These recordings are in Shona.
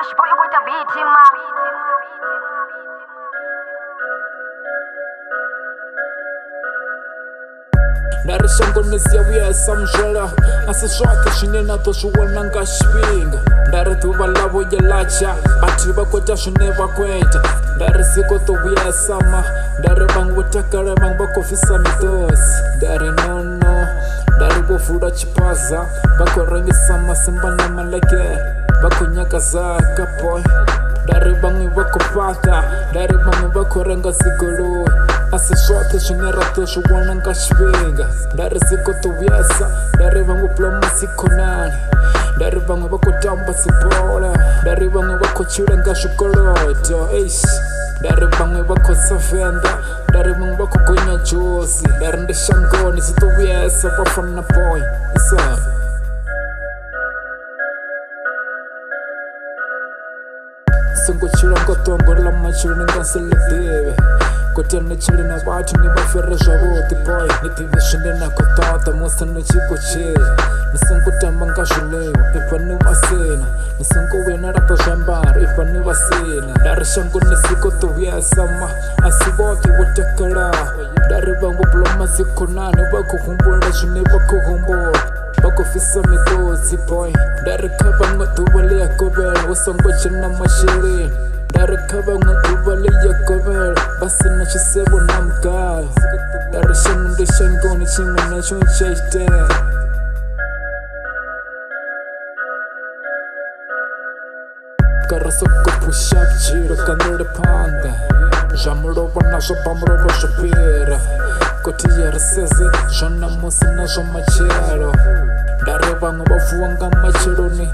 Cash boy with the beat in my Ndarishangonezia samjela asishote shinena toshuwana ngashipinga ndarituva lavo yelacha ati vakweta shine vakweta ndarisiko tovyasama ndari vangvutakala vangu vakofisa mitosi ndari nono ndari vovula chipaza vakorangisa masimba na maleke vakonyakazaka boy ndari vamwe vakopata ndari vamwe vakorenga zigoloi asishote shinera toshuwana ngashipinga ndari siko tovyasa ndari vamwe plomasikonani ndari vamwe vakotamba sibola ndari vamwe vakochira ngazvikoloto ndari vamwe vakosavenda ndari vamwe vakogonya josi ndari ndeshangoni zitovyasa vafana boy singochira ngotongola machiro ningaseledive kotene chili na vatu ni vafere zvavoti boy nitive swinena kotota musa nechikochera nisingotamba ngazvilevo ifa ni vasina nisingovena rapa zvambaro ifa ni vasina ndari shango nisiko tovyasama asi vote votakala ndari vangu plomasikonani vakohumbula zvine vakohumbula vakofisa mitotsi boy ndari kavanga duva leyakovela usangochena masheleni ndari kavanga duva leyakovela vasina chisevo na mugayo ndari shango ndeshangoni chimwe nacho chaitea karasokopusha chiro kanele panda zvamulova nazvo pamurova zvopera koti yariseze zvanamusi nazvo machero ndari vamwe vavuwanga macheloni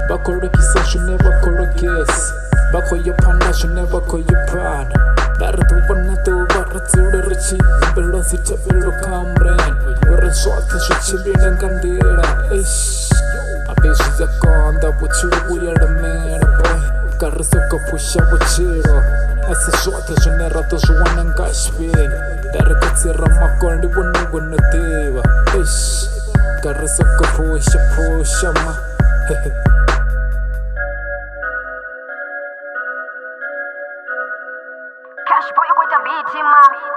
vakolokisa zvine vakolokesa vakoyopanda zvine vakoyopanda ndari tuvona tuvaratsule richiimbelo zitevelo kamren uri zvote zvichivile ngandira abezvi yakonda vuchiro vuyelemera boy karisokopusha vuchiro asi zvote zvine rato zviwana ngashipinga ndari kutsira makolo ndivonivonodiva karisokopusha pusha ma Cash boy with the beat in my